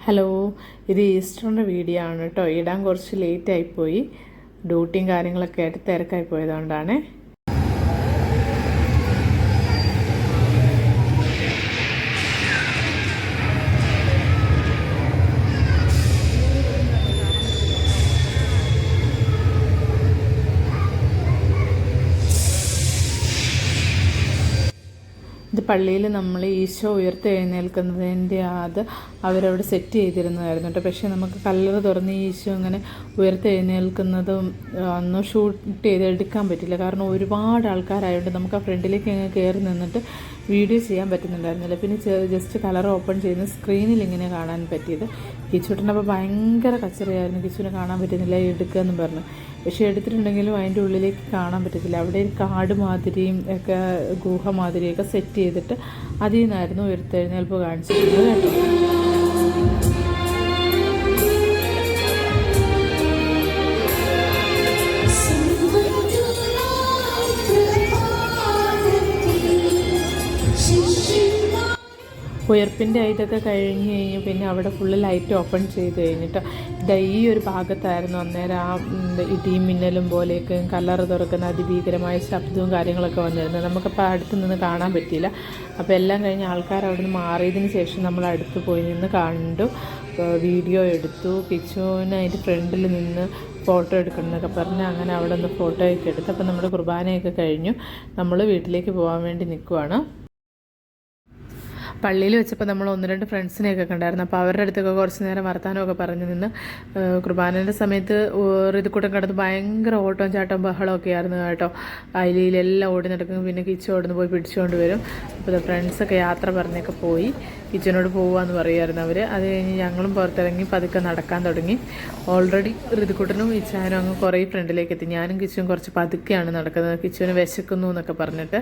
Hello, ഇത് ഈസ്റ്ററിൻ്റെ video ആണ് കേട്ടോ. ഇടാൻ കുറച്ച് ലേറ്റായിപ്പോയി, ഡ്യൂട്ടിയും കാര്യങ്ങളൊക്കെ ആയിട്ട് തിരക്കായി പോയതുകൊണ്ടാണ്. ഇത് പള്ളിയിൽ നമ്മൾ ഈശോ ഉയർത്തെഴുന്നേൽക്കുന്നതിൻ്റെ അവരവിടെ സെറ്റ് ചെയ്തിരുന്നതായിരുന്നു കേട്ടോ. പക്ഷേ നമുക്ക് കല്ലറ തുറന്ന് ഈശോ ഇങ്ങനെ ഉയർത്തെഴുന്നേൽക്കുന്നതും ഒന്നും ഷൂട്ട് ചെയ്ത് എടുക്കാൻ പറ്റില്ല. കാരണം ഒരുപാട് ആൾക്കാരായതുകൊണ്ട് നമുക്ക് ആ ഫ്രണ്ടിലേക്ക് ഇങ്ങനെ കയറി നിന്നിട്ട് വീഡിയോ ചെയ്യാൻ പറ്റുന്നുണ്ടായിരുന്നില്ല. പിന്നെ ജസ്റ്റ് കളർ ഓപ്പൺ ചെയ്യുന്ന സ്ക്രീനിൽ ഇങ്ങനെ കാണാൻ പറ്റിയത്. കിച്ചുവിട്ടൻ്റെ അപ്പോൾ ഭയങ്കര കച്ചറയായിരുന്നു, കിച്ചുവിനെ കാണാൻ പറ്റുന്നില്ല എടുക്കുക എന്ന് പറഞ്ഞു. പക്ഷേ എടുത്തിട്ടുണ്ടെങ്കിലും അതിൻ്റെ ഉള്ളിലേക്ക് കാണാൻ പറ്റത്തില്ല. അവിടെ ഒരു കാട് മാതിരിയും ഒക്കെ ഗുഹ മാതിരിയൊക്കെ സെറ്റ് ചെയ്തിട്ട് അതിൽ നിന്നായിരുന്നു ഉയർത്തെഴുന്നേൽപ്പ് കാണിച്ചിരുന്നത് കേട്ടോ. ഉയർപ്പിൻ്റെ ഇതൊക്കെ കഴിഞ്ഞ് പിന്നെ അവിടെ ഫുള്ള് ലൈറ്റ് ഓപ്പൺ ചെയ്ത് കഴിഞ്ഞിട്ട് ഈ ഒരു ഭാഗത്തായിരുന്നു അന്നേരം ആ ഇടിയും മിന്നലും പോലെയൊക്കെ കല്ലറ തുറക്കുന്ന അതിഭീകരമായ ശബ്ദവും കാര്യങ്ങളൊക്കെ വന്നിരുന്നത്. നമുക്കപ്പോൾ അടുത്ത് നിന്ന് കാണാൻ പറ്റിയില്ല. അപ്പോൾ എല്ലാം കഴിഞ്ഞ് ആൾക്കാർ അവിടെ നിന്ന് മാറിയതിന് ശേഷം നമ്മൾ അടുത്ത് പോയി നിന്ന് കണ്ടു, വീഡിയോ എടുത്തു. കിച്ചുവിന് അതിൻ്റെ ഫ്രണ്ടിൽ നിന്ന് ഫോട്ടോ എടുക്കണം എന്നൊക്കെ പറഞ്ഞ് അങ്ങനെ അവിടെ നിന്ന് ഫോട്ടോയൊക്കെ എടുത്ത്. അപ്പോൾ നമ്മുടെ കുർബാനയൊക്കെ കഴിഞ്ഞു, നമ്മൾ വീട്ടിലേക്ക് പോകാൻ വേണ്ടി നിൽക്കുവാണ്. പള്ളിയിൽ വെച്ചപ്പോൾ നമ്മൾ ഒന്ന് രണ്ട് ഫ്രണ്ട്സിനെയൊക്കെ കണ്ടായിരുന്നു. അപ്പോൾ അവരുടെ അടുത്തൊക്കെ കുറച്ച് നേരം വർത്താനമൊക്കെ പറഞ്ഞു നിന്ന്. കുർബാനയുടെ സമയത്ത് ഋതുക്കൂട്ടം കിടന്ന് ഭയങ്കര ഓട്ടവും ചാട്ടവും ബഹളമൊക്കെ ആയിരുന്നു കേട്ടോ. അയിലെല്ലാം ഓടി നടക്കും, പിന്നെ കിച്ചു ഓടുന്ന് പോയി പിടിച്ചുകൊണ്ട് വരും. അപ്പോൾ ഫ്രണ്ട്സൊക്കെ യാത്ര പറഞ്ഞൊക്കെ പോയി. കിച്ചനോട് പോവാന്ന് പറയുമായിരുന്നു അവർ. അത് കഴിഞ്ഞ് ഞങ്ങളും പുറത്തിറങ്ങി പതുക്കെ നടക്കാൻ തുടങ്ങി. ഓൾറെഡി ഋതുക്കൂട്ടനും ഇച്ചാനും അങ്ങ് കുറേ ഫ്രണ്ടിലേക്ക് എത്തി. ഞാനും കിച്ചുവും കുറച്ച് പതുക്കെയാണ് നടക്കുന്നത്, കിച്ചുവിന് വിശക്കുന്നു എന്നൊക്കെ പറഞ്ഞിട്ട്.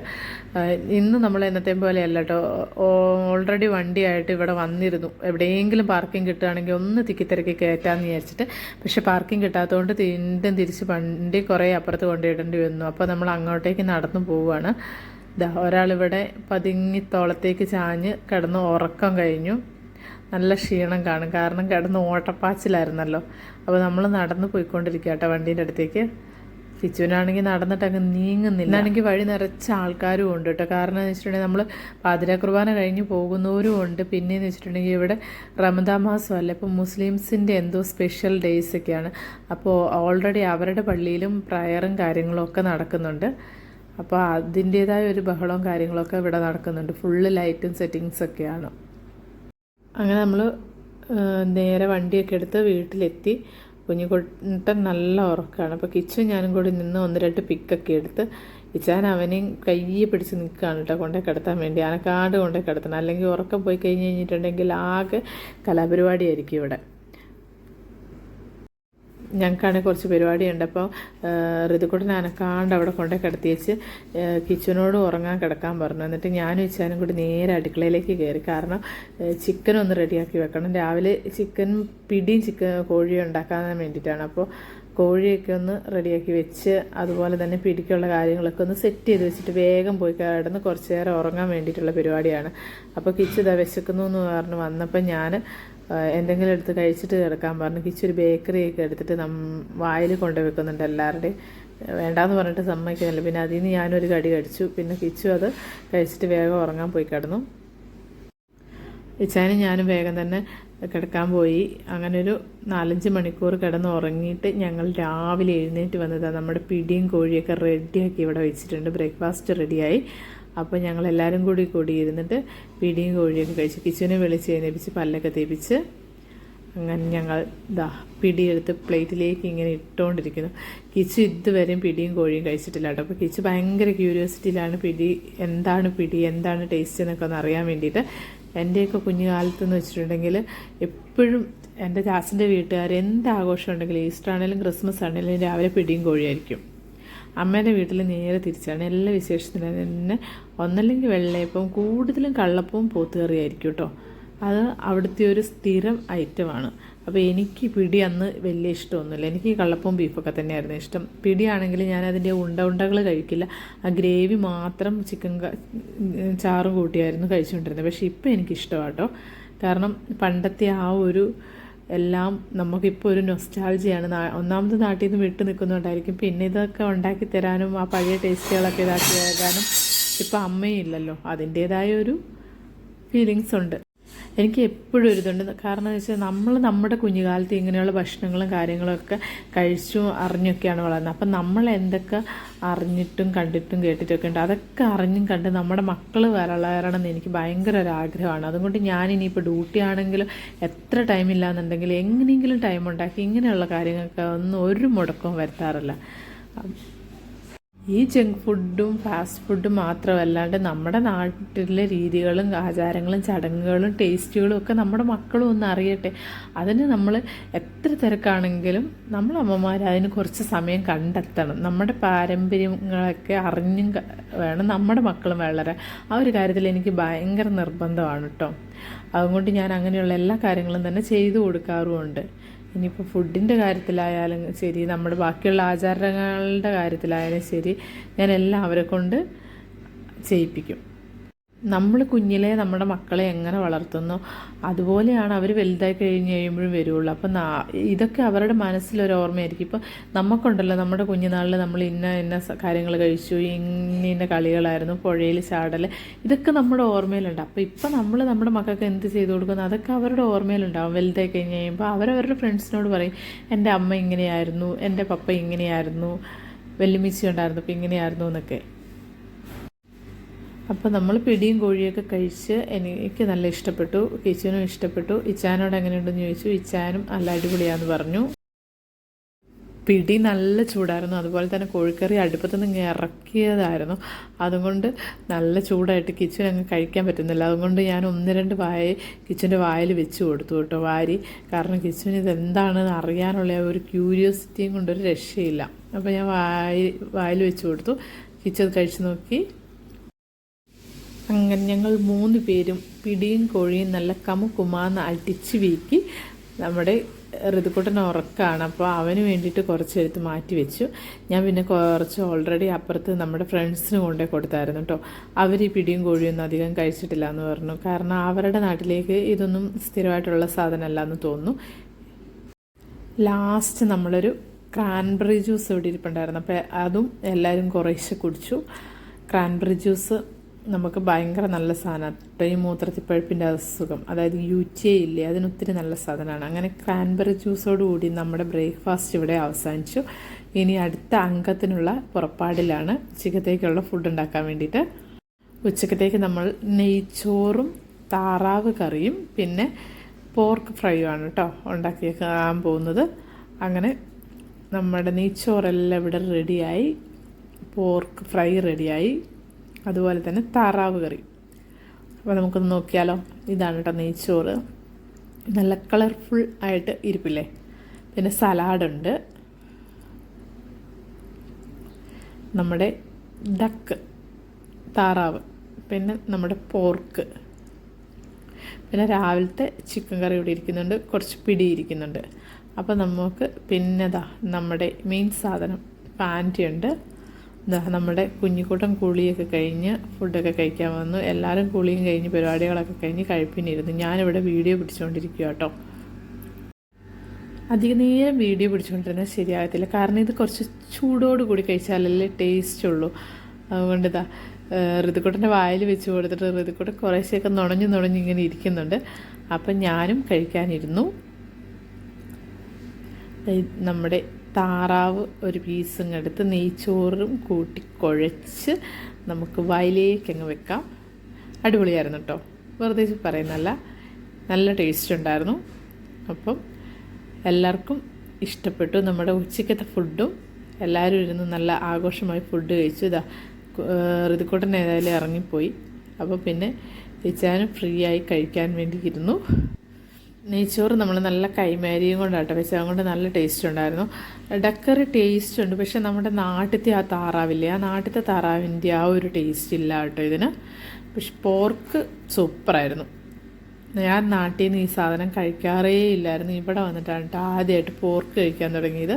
ഇന്ന് നമ്മൾ എന്നത്തെയും പോലെയല്ല കേട്ടോ. ഓൾറെഡി വണ്ടിയായിട്ട് ഇവിടെ വന്നിരുന്നു. എവിടെയെങ്കിലും പാർക്കിംഗ് കിട്ടുകയാണെങ്കിൽ ഒന്ന് തിക്കിത്തിരക്കി കയറ്റാമെന്ന് വിചാരിച്ചിട്ട്. പക്ഷേ പാർക്കിംഗ് കിട്ടാത്തതുകൊണ്ട് വീണ്ടും തിരിച്ച് വണ്ടി കുറേ അപ്പുറത്ത് കൊണ്ടിടേണ്ടി വന്നു. അപ്പോൾ നമ്മൾ അങ്ങോട്ടേക്ക് നടന്നു പോവുകയാണ്. ഒരാളിവിടെ പതുങ്ങി തോളത്തേക്ക് ചാഞ്ഞ് കിടന്ന് ഉറക്കം കഴിഞ്ഞു. നല്ല ക്ഷീണം കാണും, കാരണം കിടന്ന് ഓട്ടപ്പാച്ചിലായിരുന്നല്ലോ. അപ്പോൾ നമ്മൾ നടന്ന് പോയിക്കൊണ്ടിരിക്കുക കേട്ടോ വണ്ടീൻ്റെ അടുത്തേക്ക്. കിച്ചുവിനാണെങ്കിൽ നടന്നിട്ട് അങ്ങ് നീങ്ങുന്നില്ല. ആണെങ്കിൽ വഴി നിറച്ച ആൾക്കാരും ഉണ്ട് കേട്ടോ. കാരണം എന്ന് വെച്ചിട്ടുണ്ടെങ്കിൽ നമ്മൾ പാതിരാ കുർബാന കഴിഞ്ഞ് പോകുന്നവരും ഉണ്ട്. പിന്നെയെന്ന് വെച്ചിട്ടുണ്ടെങ്കിൽ ഇവിടെ റമദാൻ മാസമല്ല, ഇപ്പോൾ മുസ്ലിംസിൻ്റെ എന്തോ സ്പെഷ്യൽ ഡേയ്സൊക്കെയാണ്. അപ്പോൾ ഓൾറെഡി അവരുടെ പള്ളിയിലും പ്രയറും കാര്യങ്ങളും ഒക്കെ നടക്കുന്നുണ്ട്. അപ്പോൾ അതിൻ്റേതായ ഒരു ബഹളവും കാര്യങ്ങളൊക്കെ ഇവിടെ നടക്കുന്നുണ്ട്. ഫുള്ള് ലൈറ്റും സെറ്റിങ്സൊക്കെയാണ്. അങ്ങനെ നമ്മൾ നേരെ വണ്ടിയൊക്കെ എടുത്ത് വീട്ടിലെത്തി. കുഞ്ഞുകുട്ടൻ നല്ല ഉറക്കമാണ്. അപ്പോൾ കിച്ചു ഞാനും കൂടി നിന്ന് ഒന്ന് രണ്ട് പിക്കൊക്കെ എടുത്ത് ഇച്ചാൻ അവനെയും കയ്യെ പിടിച്ച് നിൽക്കുകയാണ് കേട്ടോ കൊണ്ടേ കിടത്താൻ വേണ്ടി. അനക്കാണ്ട് കൊണ്ടേ കിടത്തണം, അല്ലെങ്കിൽ ഉറക്കം പോയി കഴിഞ്ഞ് കഴിഞ്ഞിട്ടുണ്ടെങ്കിൽ ആകെ കലാപരിപാടിയായിരിക്കും ഇവിടെ. ഞങ്ങൾക്കാണെങ്കിൽ കുറച്ച് പരിപാടിയുണ്ട്. അപ്പോൾ ഋതുക്കൂട്ടനെ അനക്കാണ്ട് അവിടെ കൊണ്ടേ കിടത്തി വെച്ച് കിച്ചനോട് ഉറങ്ങാൻ കിടക്കാൻ പറഞ്ഞു. എന്നിട്ട് ഞാനും ഇച്ചാനും കൂടി നേരെ അടുക്കളയിലേക്ക് കയറി. കാരണം ചിക്കനൊന്ന് റെഡിയാക്കി വെക്കണം. രാവിലെ ചിക്കൻ പിടിയും കോഴിയും ഉണ്ടാക്കാൻ വേണ്ടിയിട്ടാണ്. അപ്പോൾ കോഴിയൊക്കെ ഒന്ന് റെഡിയാക്കി വെച്ച് അതുപോലെ തന്നെ പിടിക്കുള്ള കാര്യങ്ങളൊക്കെ ഒന്ന് സെറ്റ് ചെയ്ത് വെച്ചിട്ട് വേഗം പോയി കിടന്ന് കുറച്ച് നേരം ഉറങ്ങാൻ വേണ്ടിയിട്ടുള്ള പരിപാടിയാണ്. അപ്പോൾ കിച്ചു ഇതാ വിശക്കുന്നു എന്ന് പറഞ്ഞ് വന്നപ്പോൾ ഞാൻ എന്തെങ്കിലും എടുത്ത് കഴിച്ചിട്ട് കിടക്കാൻ പറഞ്ഞു. കിച്ചൊരു ബേക്കറിയൊക്കെ എടുത്തിട്ട് വായിൽ കൊണ്ടുവെക്കുന്നുണ്ട് എല്ലാവരുടെയും. വേണ്ടാന്ന് പറഞ്ഞിട്ട് സമ്മതിക്കുന്നില്ല. പിന്നെ അതിൽ നിന്ന് ഞാനൊരു കടി കഴിച്ചു. പിന്നെ കിച്ചു അത് കഴിച്ചിട്ട് വേഗം ഉറങ്ങാൻ പോയി കിടന്നു. ഇച്ചാനും ഞാനും വേഗം തന്നെ കിടക്കാൻ പോയി. അങ്ങനെ ഒരു 4-5 മണിക്കൂർ കിടന്ന് ഉറങ്ങിയിട്ട് ഞങ്ങൾ രാവിലെ എഴുന്നേറ്റ് വന്നതാണ്. നമ്മുടെ പിടിയും കോഴിയൊക്കെ റെഡിയാക്കി ഇവിടെ വെച്ചിട്ടുണ്ട്. ബ്രേക്ക്ഫാസ്റ്റ് റെഡിയായി. അപ്പോൾ ഞങ്ങളെല്ലാവരും കൂടി ഇരുന്നിട്ട് പിടിയും കോഴിയൊക്കെ കഴിച്ച് കിച്ചുവിനെ വിളിച്ച് എഴുന്നേപ്പിച്ച് പല്ലൊക്കെ തേപ്പിച്ച് അങ്ങനെ ഞങ്ങൾ പിടിയെടുത്ത് പ്ലേറ്റിലേക്ക് ഇങ്ങനെ ഇട്ടുകൊണ്ടിരിക്കുന്നു. കിച്ചു ഇതുവരെയും പിടിയും കോഴിയും കഴിച്ചിട്ടില്ല കേട്ടോ. അപ്പോൾ കിച്ചു ഭയങ്കര ക്യൂരിയോസിറ്റിയിലാണ് എന്താണ് പിടി, എന്താണ് ടേസ്റ്റ് എന്നൊക്കെ ഒന്ന് അറിയാൻ വേണ്ടിയിട്ട്. എൻ്റെയൊക്കെ കുഞ്ഞുകാലത്തെന്ന് വെച്ചിട്ടുണ്ടെങ്കിൽ എപ്പോഴും എൻ്റെ ചാച്ചൻ്റെ വീട്ടുകാർ എന്താഘോഷം ഉണ്ടെങ്കിലും ഈസ്റ്റർ ആണെങ്കിലും ക്രിസ്മസ് ആണെങ്കിലും രാവിലെ പിടിയും കോഴിയായിരിക്കും. അമ്മേൻ്റെ വീട്ടിൽ നേരെ തിരിച്ചാണ്. എല്ലാ വിശേഷത്തിനും തന്നെ ഒന്നല്ലെങ്കിൽ വെള്ളയപ്പം, കൂടുതലും കള്ളപ്പവും പോത്തുകറിയായിരിക്കും കേട്ടോ. അത് അവിടുത്തെ ഒരു സ്ഥിരം ഐറ്റമാണ്. അപ്പോൾ എനിക്ക് പിടി അന്ന് വലിയ ഇഷ്ടമൊന്നുമില്ല. എനിക്ക് കള്ളപ്പവും ബീഫൊക്കെ തന്നെയായിരുന്നു ഇഷ്ടം. പിടിയാണെങ്കിൽ ഞാനതിൻ്റെ ഉണ്ടകൾ കഴിക്കില്ല, ആ ഗ്രേവി മാത്രം ചിക്കൻ ചാറും കൂട്ടിയായിരുന്നു കഴിച്ചുകൊണ്ടിരുന്നത്. പക്ഷേ ഇപ്പോൾ എനിക്കിഷ്ടമാണ് കേട്ടോ. കാരണം പണ്ടത്തെ ആ ഒരു എല്ലാം നമുക്കിപ്പോൾ ഒരു നൊസ്റ്റാൾജിയാണ്. ഒന്നാമത് നാട്ടിൽ നിന്ന് വിട്ടു നിൽക്കുന്നുണ്ടായിരിക്കും, പിന്നെ ഇതൊക്കെ ഉണ്ടാക്കി തരാനും ആ പഴയ ടേസ്റ്റുകളൊക്കെ ഇതാക്കി തരാനും ഇപ്പോൾ അമ്മയും ഇല്ലല്ലോ. അതിൻ്റേതായ ഒരു ഫീലിങ്സ് ഉണ്ട്. എനിക്ക് എപ്പോഴും ഒരു ഇതുണ്ട്. കാരണം എന്ന് വെച്ചാൽ നമ്മൾ നമ്മുടെ കുഞ്ഞുകാലത്ത് ഇങ്ങനെയുള്ള ഭക്ഷണങ്ങളും കാര്യങ്ങളൊക്കെ കഴിച്ചു അറിഞ്ഞൊക്കെയാണ് വളർന്നത്. അപ്പം നമ്മൾ എന്തൊക്കെ അറിഞ്ഞിട്ടും കണ്ടിട്ടും കേട്ടിട്ടൊക്കെ ഉണ്ട്, അതൊക്കെ അറിഞ്ഞും കണ്ട് നമ്മുടെ മക്കൾ വളരണം എന്ന് എനിക്ക് ഭയങ്കര ഒരു ആഗ്രഹമാണ്. അതുകൊണ്ട് ഞാനിനിയിപ്പോൾ ഡ്യൂട്ടി ആണെങ്കിലും എത്ര ടൈമില്ലാന്നുണ്ടെങ്കിലും എങ്ങനെയെങ്കിലും ടൈം ഉണ്ടാക്കി ഇങ്ങനെയുള്ള കാര്യങ്ങൾക്ക് ഒന്നും ഒരു മുടക്കവും വരുത്താറില്ല. ഈ ജങ്ക് ഫുഡും ഫാസ്റ്റ് ഫുഡും മാത്രമല്ലാണ്ട് നമ്മുടെ നാട്ടിലെ രീതികളും ആചാരങ്ങളും ചടങ്ങുകളും ടേസ്റ്റുകളും ഒക്കെ നമ്മുടെ മക്കളും ഒന്ന് അറിയട്ടെ. അതിന് നമ്മൾ എത്ര തിരക്കാണെങ്കിലും നമ്മൾ അമ്മമാർ അതിന് കുറച്ച് സമയം കണ്ടെത്തണം. നമ്മുടെ പാരമ്പര്യങ്ങളൊക്കെ അറിഞ്ഞും വേണം നമ്മുടെ മക്കളും വളരാൻ. ആ ഒരു കാര്യത്തിൽ എനിക്ക് ഭയങ്കര നിർബന്ധമാണ് കേട്ടോ. അതുകൊണ്ട് ഞാൻ അങ്ങനെയുള്ള എല്ലാ കാര്യങ്ങളും തന്നെ ചെയ്തു കൊടുക്കാറുമുണ്ട്. ഇനിയിപ്പോൾ ഫുഡിൻ്റെ കാര്യത്തിലായാലും ശരി, നമ്മുടെ ബാക്കിയുള്ള ആചാരങ്ങളുടെ കാര്യത്തിലായാലും ശരി, ഞാൻ എല്ലാം അവരെ കൊണ്ട് ചെയ്യിപ്പിക്കും. നമ്മൾ കുഞ്ഞിലെ നമ്മുടെ മക്കളെ എങ്ങനെ വളർത്തുന്നോ അതുപോലെയാണ് അവർ വലുതായി കഴിഞ്ഞ് കഴിയുമ്പോഴും വരുള്ളൂ. അപ്പം ഇതൊക്കെ അവരുടെ മനസ്സിലൊരു ഓർമ്മയായിരിക്കും. ഇപ്പം നമുക്കുണ്ടല്ലോ, നമ്മുടെ കുഞ്ഞുനാളിൽ നമ്മൾ ഇന്ന കാര്യങ്ങൾ കഴിച്ചു, ഇന്ന കളികളായിരുന്നു, പുഴയിൽ ചാടൽ, ഇതൊക്കെ നമ്മുടെ ഓർമ്മയിലുണ്ട്. അപ്പോൾ ഇപ്പം നമ്മൾ നമ്മുടെ മക്കൾക്ക് എന്ത് ചെയ്തു കൊടുക്കുന്നു അതൊക്കെ അവരുടെ ഓർമ്മയിലുണ്ടാവും. വലുതായി കഴിഞ്ഞ് കഴിയുമ്പോൾ അവരവരുടെ ഫ്രണ്ട്സിനോട് പറയും, എൻ്റെ അമ്മ ഇങ്ങനെയായിരുന്നു, എൻ്റെ പപ്പ ഇങ്ങനെയായിരുന്നു, വെല്ലുമിച്ചി ഉണ്ടായിരുന്നു, അപ്പോൾ ഇങ്ങനെയായിരുന്നു എന്നൊക്കെ. അപ്പോൾ നമ്മൾ പിടിയും കോഴിയൊക്കെ കഴിച്ച് എനിക്ക് നല്ല ഇഷ്ടപ്പെട്ടു, കിച്ചനും ഇഷ്ടപ്പെട്ടു. ഇച്ചാനോട് എങ്ങനെയുണ്ടെന്ന് ചോദിച്ചു. ഇച്ചാനും നല്ല അടിപൊളിയാന്ന് പറഞ്ഞു. പിടി നല്ല ചൂടായിരുന്നു, അതുപോലെ തന്നെ കോഴിക്കറി അടുപ്പത്ത് നിന്ന് ഇറക്കിയതായിരുന്നു. അതുകൊണ്ട് നല്ല ചൂടായിട്ട് കിച്ചൻ അങ്ങ് കഴിക്കാൻ പറ്റുന്നില്ല. അതുകൊണ്ട് ഞാൻ 1-2 വായ കിച്ചൻ്റെ വായിൽ വെച്ച് കൊടുത്തു കേട്ടോ, വാരി. കാരണം കിച്ചന് ഇതെന്താണെന്ന് അറിയാനുള്ള ഒരു ക്യൂരിയോസിറ്റിയും കൊണ്ടൊരു രക്ഷയില്ല. അപ്പോൾ ഞാൻ വായിൽ വെച്ച് കൊടുത്തു. കിച്ചൻ കഴിച്ച് നോക്കി. അങ്ങനെ ഞങ്ങൾ 3 പേരും പിടിയും കോഴിയും നല്ല കമുകുമാന്ന് അടിച്ച് വീക്കി. നമ്മുടെ ഋതുക്കുട്ടൻ ഉറക്കമാണ്, അപ്പോൾ അവന് വേണ്ടിയിട്ട് കുറച്ചെടുത്ത് മാറ്റി വെച്ചു. ഞാൻ പിന്നെ കുറച്ച് ഓൾറെഡി അപ്പുറത്ത് നമ്മുടെ ഫ്രണ്ട്സിന് കൊണ്ടേ കൊടുത്തായിരുന്നു കേട്ടോ. അവർ ഈ പിടിയും കോഴിയൊന്നും അധികം കഴിച്ചിട്ടില്ല എന്ന് പറഞ്ഞു. കാരണം അവരുടെ നാട്ടിലേക്ക് ഇതൊന്നും സ്ഥിരമായിട്ടുള്ള സാധനമല്ല എന്ന് തോന്നുന്നു. ലാസ്റ്റ് നമ്മളൊരു ക്രാൻബെറി ജ്യൂസ് ഇവിടെ ഇരിപ്പുണ്ടായിരുന്നു, അപ്പോൾ അതും എല്ലാവരും കുറേശ്ശെ കുടിച്ചു. ക്രാൻബെറി ജ്യൂസ് നമുക്ക് ഭയങ്കര നല്ല സാധനമാണ്. ഈ മൂത്രത്തിപ്പഴുപ്പിൻ്റെ അസുഖം, അതായത് UTI ഇല്ലേ, അതിനൊത്തിരി നല്ല സാധനമാണ്. അങ്ങനെ ക്രാൻബെറി ജ്യൂസോടുകൂടി നമ്മുടെ ബ്രേക്ക്ഫാസ്റ്റ് ഇവിടെ അവസാനിച്ചു. ഇനി അടുത്ത അംഗത്തിനുള്ള പുറപ്പാടിലാണ് ഉച്ചക്കത്തേക്കുള്ള ഫുഡ് ഉണ്ടാക്കാൻ വേണ്ടിയിട്ട്. ഉച്ചക്കത്തേക്ക് നമ്മൾ നെയ്ച്ചോറും താറാവ് കറിയും പിന്നെ പോർക്ക് ഫ്രൈയും ആണ് കേട്ടോ ഉണ്ടാക്കിയേക്കാൻ പോകുന്നത്. അങ്ങനെ നമ്മുടെ നെയ്ച്ചോറെല്ലാം ഇവിടെ റെഡിയായി, പോർക്ക് ഫ്രൈ റെഡിയായി, അതുപോലെ തന്നെ താറാവ് കറി. അപ്പോൾ നമുക്കൊന്ന് നോക്കിയാലോ. ഇതാണ് കേട്ടോ നെയ്ച്ചോറ്, നല്ല കളർഫുൾ ആയിട്ട് ഇരിപ്പില്ലേ. പിന്നെ സലാഡുണ്ട്, നമ്മുടെ ഡക്ക് താറാവ്, പിന്നെ നമ്മുടെ പോർക്ക്, പിന്നെ രാവിലത്തെ ചിക്കൻ കറി ഇവിടെ ഇരിക്കുന്നുണ്ട്, കുറച്ച് പിടി ഇരിക്കുന്നുണ്ട്. അപ്പോൾ നമുക്ക് പിന്നെതാ നമ്മുടെ മെയിൻ സാധനം പാൻറ്റി ഉണ്ട്. നമ്മുടെ കുഞ്ഞിക്കൂട്ടം കുളിയൊക്കെ കഴിഞ്ഞ് ഫുഡൊക്കെ കഴിക്കാൻ വന്നു. എല്ലാവരും കുളിയും കഴിഞ്ഞ് പരിപാടികളൊക്കെ കഴിഞ്ഞ് കഴിപ്പിനിരുന്നു. ഞാനിവിടെ വീഡിയോ പിടിച്ചുകൊണ്ടിരിക്കുക കേട്ടോ. അധിക നേരം വീഡിയോ പിടിച്ചുകൊണ്ടിരുന്നാൽ ശരിയാകത്തില്ല, കാരണം ഇത് കുറച്ച് ചൂടോടുകൂടി കഴിച്ചാലല്ലേ ടേസ്റ്റ് ഉള്ളൂ. അതുകൊണ്ട് ഇതാ ഋതുക്കുട്ടൻ്റെ വായിൽ വെച്ച് കൊടുത്തിട്ട് ഋതുക്കുട്ടൻ കുറേശ്ശെയൊക്കെ നുണഞ്ഞിങ്ങനെ ഇരിക്കുന്നുണ്ട്. അപ്പം ഞാനും കഴിക്കാനിരുന്നു. നമ്മുടെ താറാവ് ഒരു പീസും എടുത്ത് നെയ്ച്ചോറും കൂട്ടി കുഴച്ച് നമുക്ക് വായിലേക്ക് അങ്ങ് വെക്കാം. അടിപൊളിയായിരുന്നു കേട്ടോ, വെറുതെ പറയുന്നല്ല, നല്ല ടേസ്റ്റ് ഉണ്ടായിരുന്നു. അപ്പം എല്ലാവർക്കും ഇഷ്ടപ്പെട്ടു നമ്മുടെ ഉച്ചക്കത്തെ ഫുഡും. എല്ലാവരും ഇരുന്ന് നല്ല ആഘോഷമായി ഫുഡ് കഴിച്ചു. ഇതാ ഋതുക്കുട്ടൻ ഏതായാലും ഇറങ്ങിപ്പോയി. അപ്പോൾ പിന്നെ ഇച്ചാനും ഫ്രീ ആയി കഴിക്കാൻ വേണ്ടി ഇരുന്നു. നെയ്ച്ചോറ് നമ്മൾ നല്ല കൈമാരിയും കൊണ്ടാട്ടോ വെച്ചത്, അതുകൊണ്ട് നല്ല ടേസ്റ്റ് ഉണ്ടായിരുന്നു. ഡക്കറി ടേസ്റ്റ് ഉണ്ട്, പക്ഷെ നമ്മുടെ നാട്ടിലത്തെ ആ താറാവില്ലേ, ആ നാട്ടിലത്തെ താറാവിൻ്റെ ആ ഒരു ടേസ്റ്റ് ഇല്ല കേട്ടോ ഇതിന്. പക്ഷെ പോർക്ക് സൂപ്പറായിരുന്നു. ഞാൻ നാട്ടിൽ നിന്ന് ഈ സാധനം കഴിക്കാറേ ഇല്ലായിരുന്നു. ഇവിടെ വന്നിട്ടാണ് കേട്ടോ ആദ്യമായിട്ട് പോർക്ക് കഴിക്കാൻ തുടങ്ങിയത്.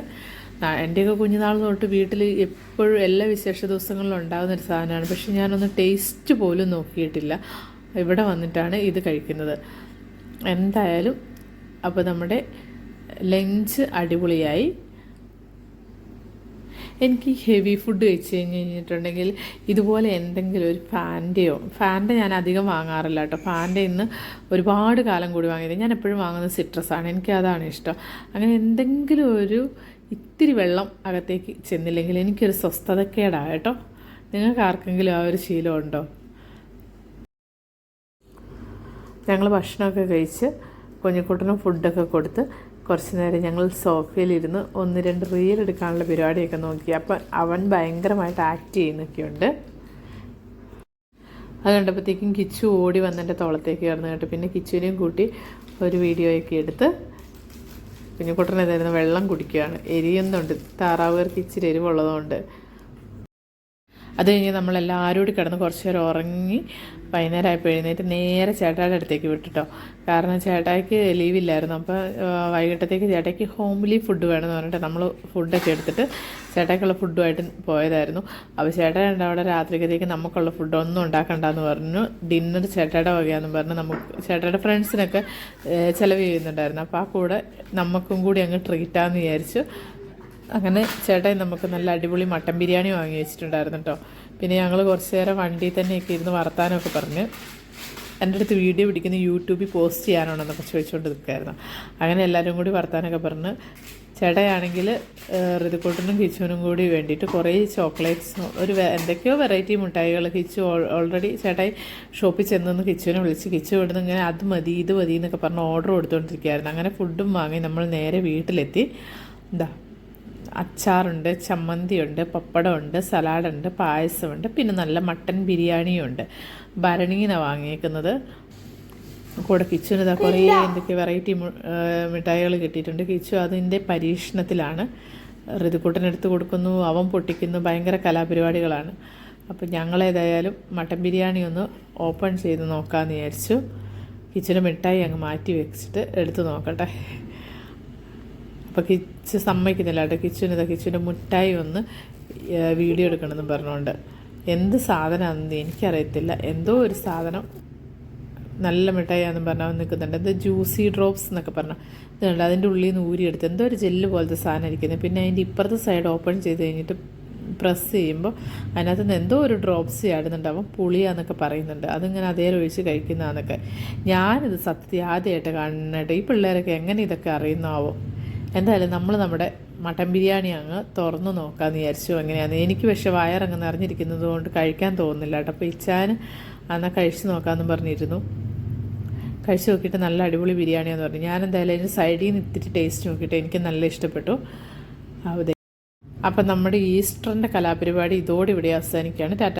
എൻ്റെയൊക്കെ കുഞ്ഞുനാൾ തൊട്ട് വീട്ടിൽ എപ്പോഴും എല്ലാ വിശേഷ ദിവസങ്ങളിലും ഉണ്ടാകുന്നൊരു സാധനമാണ്. പക്ഷെ ഞാനൊന്ന് ടേസ്റ്റ് പോലും നോക്കിയിട്ടില്ല. ഇവിടെ വന്നിട്ടാണ് ഇത് കഴിക്കുന്നത്. എന്തായാലും അപ്പോൾ നമ്മുടെ ലഞ്ച് അടിപൊളിയായി. എനിക്ക് ഹെവി ഫുഡ് കഴിച്ച് കഴിഞ്ഞിട്ടുണ്ടെങ്കിൽ ഇതുപോലെ എന്തെങ്കിലും ഒരു ഫാൻ്റെ ഞാൻ അധികം വാങ്ങാറില്ല കേട്ടോ. ഫാൻ്റെ ഇന്ന് ഒരുപാട് കാലം കൂടി വാങ്ങിയത്. ഞാൻ എപ്പോഴും വാങ്ങുന്നത് സിട്രസാണ്, എനിക്ക് അതാണ് ഇഷ്ടം. അങ്ങനെ എന്തെങ്കിലും ഒരു ഇത്തിരി വെള്ളം അകത്തേക്ക് ചെന്നില്ലെങ്കിൽ എനിക്കൊരു സ്വസ്ഥതക്കേടാണ് കേട്ടോ. നിങ്ങൾക്ക് ആർക്കെങ്കിലും ആ ഒരു ശീലമുണ്ടോ? ഞങ്ങൾ ഭക്ഷണമൊക്കെ കഴിച്ച് കുഞ്ഞിക്കുട്ടനും ഫുഡൊക്കെ കൊടുത്ത് കുറച്ച് നേരം ഞങ്ങൾ സോഫയിലിരുന്ന് 1-2 റീൽ എടുക്കാനുള്ള പരിപാടിയൊക്കെ നോക്കി. അപ്പം അവൻ ഭയങ്കരമായിട്ട് ആക്ട് ചെയ്യുന്നൊക്കെയുണ്ട്. അത് കണ്ടപ്പോഴത്തേക്കും കിച്ചു ഓടി വന്നെൻ്റെ തോളത്തേക്ക് കയറുന്നു കേട്ടോ. പിന്നെ കിച്ചുവിനെയും കൂട്ടി ഒരു വീഡിയോയൊക്കെ എടുത്ത് കുഞ്ഞിക്കുട്ടനെതായിരുന്നു വെള്ളം കുടിക്കുകയാണ്. എരിയുന്നുണ്ട്, താറാവുകാർക്ക് ഇച്ചിരി എരിവുള്ളതുകൊണ്ട്. അത് കഴിഞ്ഞ് നമ്മളെല്ലാവരും കൂടി കിടന്ന് കുറച്ച് നേരം ഉറങ്ങി വൈകുന്നേരമായപ്പോൾ എഴുന്നേറ്റ് നേരെ ചേട്ടായുടെ അടുത്തേക്ക് വിട്ടിട്ടോ. കാരണം ചേട്ടായിക്ക് ലീവില്ലായിരുന്നു. അപ്പോൾ വൈകിട്ടത്തേക്ക് ചേട്ടായിക്ക് ഹോംലി ഫുഡ് വേണമെന്ന് പറഞ്ഞിട്ട് നമ്മൾ ഫുഡൊക്കെ എടുത്തിട്ട് ചേട്ടായിക്കുള്ള ഫുഡുമായിട്ട് പോയതായിരുന്നു. അപ്പോൾ ചേട്ടായിണ്ട് അവിടെ രാത്രിക്കത്തേക്ക് നമുക്കുള്ള ഫുഡൊന്നും ഉണ്ടാക്കണ്ടെന്ന് പറഞ്ഞു. ഡിന്നർ ചേട്ടായുടെ വകയാണെന്ന് പറഞ്ഞ് നമുക്ക് ചേട്ടായുടെ ഫ്രണ്ട്സിനൊക്കെ ചിലവ് ചെയ്യുന്നുണ്ടായിരുന്നു. അപ്പോൾ ആ കൂടെ നമുക്കും കൂടി അങ്ങ് ട്രീറ്റാന്ന് വിചാരിച്ചു. അങ്ങനെ ചേട്ടായി നമുക്ക് നല്ല അടിപൊളി മട്ടൻ ബിരിയാണി വാങ്ങി വെച്ചിട്ടുണ്ടായിരുന്നു കേട്ടോ. പിന്നെ ഞങ്ങൾ കുറച്ച് നേരം വണ്ടിയിൽ തന്നെയൊക്കെ ഇരുന്ന് വർത്താനമൊക്കെ പറഞ്ഞ് എൻ്റെ അടുത്ത് വീഡിയോ പിടിക്കുന്ന യൂട്യൂബിൽ പോസ്റ്റ് ചെയ്യാനാണെന്നൊക്കെ ചോദിച്ചുകൊണ്ട് നിൽക്കുമായിരുന്നു. അങ്ങനെ എല്ലാവരും കൂടി വർത്താനമൊക്കെ പറഞ്ഞ് ചേട്ടായാണെങ്കിൽ ഋതുക്കൂട്ടനും കിച്ചുവിനും കൂടി വേണ്ടിയിട്ട് കുറേ ചോക്ലേറ്റ്സ് എന്തൊക്കെയോ വെറൈറ്റി മിഠായികൾ കിച്ചു ഓൾറെഡി ചേട്ടായി ഷോപ്പിൽ ചെന്നൊന്ന് കിച്ചുവിനെ വിളിച്ച് കിച്ചു ഇവിടുന്ന് ഇങ്ങനെ അത് മതി ഇത് മതി എന്നൊക്കെ പറഞ്ഞ് ഓർഡർ കൊടുത്തുകൊണ്ടിരിക്കുകയായിരുന്നു. അങ്ങനെ ഫുഡും വാങ്ങി നമ്മൾ നേരെ വീട്ടിലെത്തി. അച്ചാറുണ്ട്, ചമ്മന്തിയുണ്ട്, പപ്പടമുണ്ട്, സലാഡുണ്ട്, പായസമുണ്ട്, പിന്നെ നല്ല മട്ടൻ ബിരിയാണിയുണ്ട്. ഭരണീന്നാണ് വാങ്ങിയേക്കുന്നത്. കൂടെ കിച്ചുവിന് കുറേ എന്തൊക്കെ വെറൈറ്റി മിഠായികൾ കിട്ടിയിട്ടുണ്ട്. കിച്ചു അതിൻ്റെ പരീക്ഷണത്തിലാണ്. ഋതുക്കൂട്ടനെടുത്ത് കൊടുക്കുന്നു, അവൻ പൊട്ടിക്കുന്നു, ഭയങ്കര കലാപരിപാടികളാണ്. അപ്പം ഞങ്ങളേതായാലും മട്ടൻ ബിരിയാണി ഒന്ന് ഓപ്പൺ ചെയ്ത് നോക്കാമെന്ന് വിചാരിച്ചു. കിച്ചുവിൻ്റെ മിഠായി അങ്ങ് മാറ്റി വെച്ചിട്ട് എടുത്ത് നോക്കട്ടെ. അപ്പോൾ കിച്ചു സമ്മതിക്കുന്നില്ല കേട്ടോ. കിച്ചുവിൻ്റെ മുട്ടായി ഒന്ന് വീഡിയോ എടുക്കണമെന്ന് പറഞ്ഞുകൊണ്ട്. എന്ത് സാധനമാണെന്ന് എനിക്കറിയത്തില്ല. എന്തോ ഒരു സാധനം നല്ല മിഠായിയാണെന്ന് പറഞ്ഞാൽ നിൽക്കുന്നുണ്ട്. ഇത് ജ്യൂസി ഡ്രോപ്സ് എന്നൊക്കെ പറഞ്ഞാൽ ഇതുണ്ട്. അതിൻ്റെ ഉള്ളിൽ നിന്ന് ഊരിയെടുത്ത് എന്തോ ഒരു ജെല്ല് പോലത്തെ സാധനം ഇരിക്കുന്നത്. പിന്നെ അതിൻ്റെ ഇപ്പുറത്തെ സൈഡ് ഓപ്പൺ ചെയ്ത് കഴിഞ്ഞിട്ട് പ്രസ് ചെയ്യുമ്പോൾ അതിനകത്ത് നിന്ന് എന്തോ ഒരു ഡ്രോപ്സ് ചാടുന്നുണ്ടാവും. പുളിയാന്നൊക്കെ പറയുന്നുണ്ട്. അതിങ്ങനെ അതേ ഒഴിച്ച് കഴിക്കുന്നതാന്നൊക്കെ. ഞാനിത് സത്യത്തിൽ ആദ്യമായിട്ട് കാണുന്നുണ്ട്. ഈ പിള്ളേരൊക്കെ എങ്ങനെ ഇതൊക്കെ അറിയുന്നാവോ? എന്തായാലും നമ്മൾ നമ്മുടെ മട്ടൻ ബിരിയാണി അങ്ങ് തുറന്ന് നോക്കാമെന്ന് വിചാരിച്ചു. എങ്ങനെയാണ് എനിക്ക് പക്ഷേ വയറങ്ങ് നിറഞ്ഞിരിക്കുന്നത് കൊണ്ട് കഴിക്കാൻ തോന്നുന്നില്ല കേട്ടോ. അപ്പോൾ ഇച്ചാൻ എന്നാൽ കഴിച്ച് നോക്കാമെന്ന് പറഞ്ഞിരുന്നു. കഴിച്ച് നോക്കിയിട്ട് നല്ല അടിപൊളി ബിരിയാണിയാന്ന് പറഞ്ഞു. ഞാനെന്തായാലും അതിൻ്റെ സൈഡിൽ നിന്ന് ഇത്തിരി ടേസ്റ്റ് നോക്കിയിട്ട് എനിക്ക് നല്ല ഇഷ്ടപ്പെട്ടു. അപ്പം നമ്മുടെ ഈസ്റ്ററിൻ്റെ കലാപരിപാടി ഇതോടെ ഇവിടെ അവസാനിക്കുകയാണ്. ടാറ്റ.